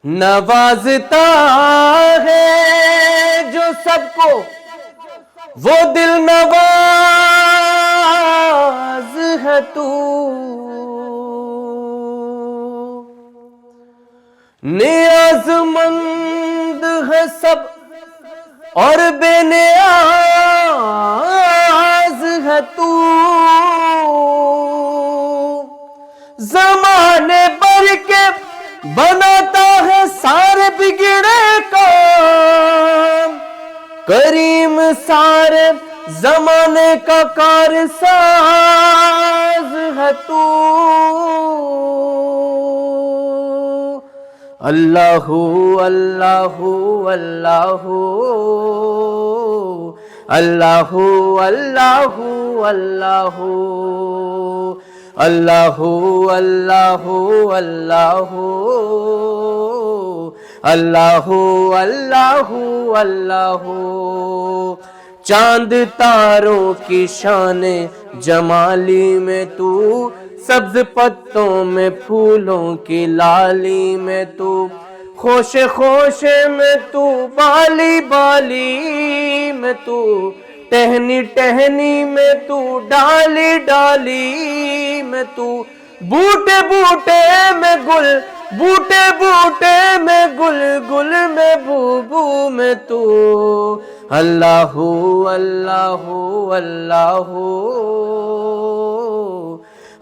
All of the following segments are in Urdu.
نوازتا ہے جو سب کو وہ دل نواز ہے تو، نیاز مند ہے سب اور بے نیاز ہے تو، زمانے بھر کے بناتا ہے سارے بگڑے کام، کریم سارے زمانے کا کارساز ہے تو، اللہ اللہ اللہ اللہ اللہ اللہ اللہ اللہ اللہ اللہ اللہ اللہ، چاند تاروں کی شان جمالی میں تو، سبز پتوں میں پھولوں کی لالی میں تو، خوشے خوشے میں تو، بالی بالی میں تو، ٹہنی ٹہنی میں تو، ڈالی ڈالی میں تو، بوٹے بوٹے میں گل، بوٹے بوٹے میں گل، گل میں بو بو میں تو، اللہ اللہ اللہ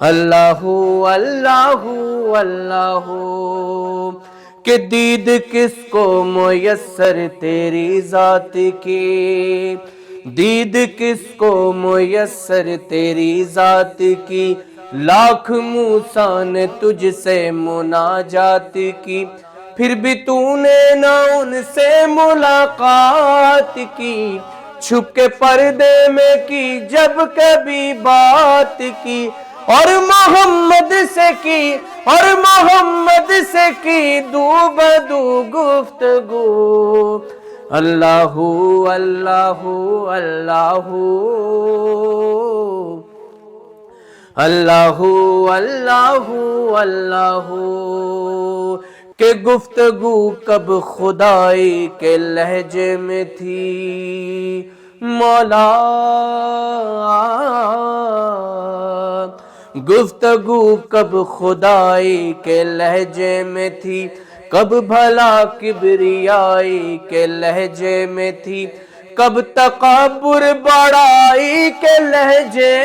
اللہ اللہ اللہ، کہ دید کس کو میسر تیری ذات کی، دید کس کو میسر تیری ذات کی، لاکھ موسیٰ نے تجھ سے مناجات کی، پھر بھی تو نے نہ ان سے ملاقات کی، چھپ کے پردے میں کی جب کبھی بات کی، اور محمد سے کی، اور محمد سے کی دو بدو گفتگو، اللہ اللہ اللہ اللہ اللہ اللہ، کہ گفتگو کب خدائی کے لہجے میں تھی مولا، گفتگو کب خدائی کے لہجے میں تھی، کب بھلا کبریائی کے لہجے میں تھی، کب تکبر بڑائی کے لہجے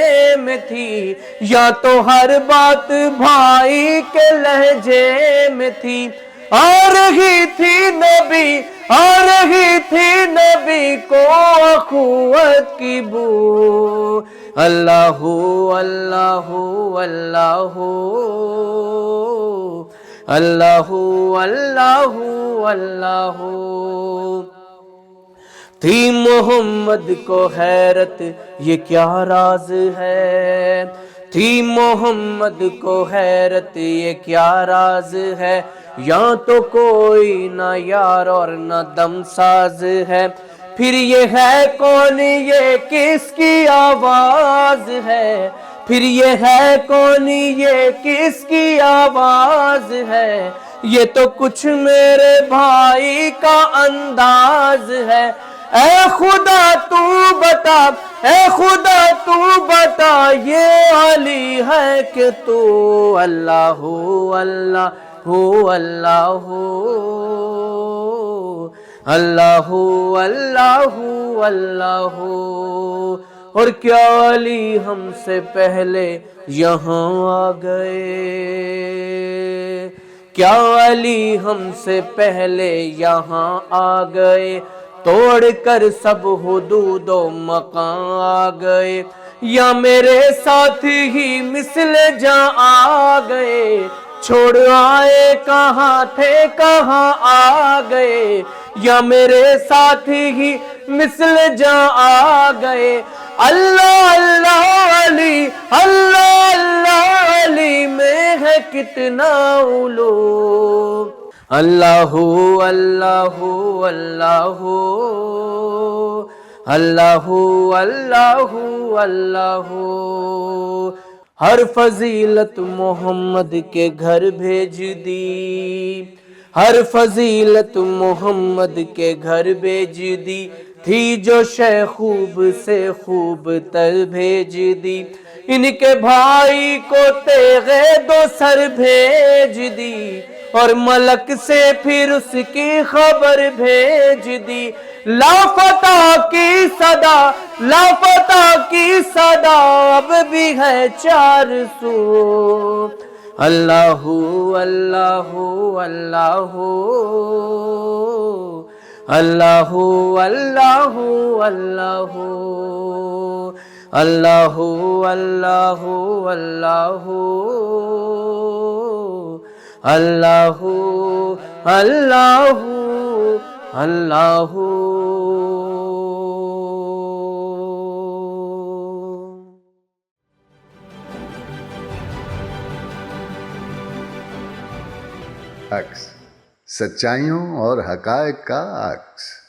میں تھی، یا تو ہر بات بھائی کے لہجے میں تھی، آ رہی تھی نبی، آ رہی تھی نبی کو اخوت کی بو، اللہ اللہ اللہ اللہ اللہ اللہ، تھی محمد کو حیرت یہ کیا راز ہے، تھی محمد کو حیرت یہ کیا راز ہے، یا تو کوئی نہ یار اور نہ دم ساز ہے، پھر یہ ہے کون یہ کس کی آواز ہے، پھر یہ ہے کون یہ کس کی آواز ہے، یہ تو کچھ میرے بھائی کا انداز ہے، اے خدا تو بتا، اے خدا تو بتا یہ علی ہے کہ تو، اللہ اللہ اللہ اللہ اللہ اللہ، اور کیا علی ہم سے پہلے یہاں آ گئے، کیا علی ہم سے پہلے یہاں آ گئے، توڑ کر سب حدود و مقام آ گئے، یا میرے ساتھ ہی مثل جاں آ گئے، چھوڑ آئے کہاں تھے کہاں آ گئے، یا میرے ساتھ ہی مثل جاں آ گئے، اللہ اللہ علی، اللہ اللہ علی میں ہے کتنا علو، اللہ اللہ اللہ اللہ اللہ اللہ، ہر فضیلت محمد کے گھر بھیج دی، ہر فضیلت محمد کے گھر بھیج دی تھی، جو شے خوب سے خوب تر بھیج دی، ان کے بھائی کو تیغے دو سر بھیج دی، اور ملک سے پھر اس کی خبر بھیج دی، لافتہ کی صدا، لافتہ کی صدا اب بھی ہے 400۔ اللہ اللہ اللہ اللہ اللہ اللہ اللہ اللہ اللہ اللہ اللہ اللہ۔ عکس، سچائیوں اور حقائق کا عکس۔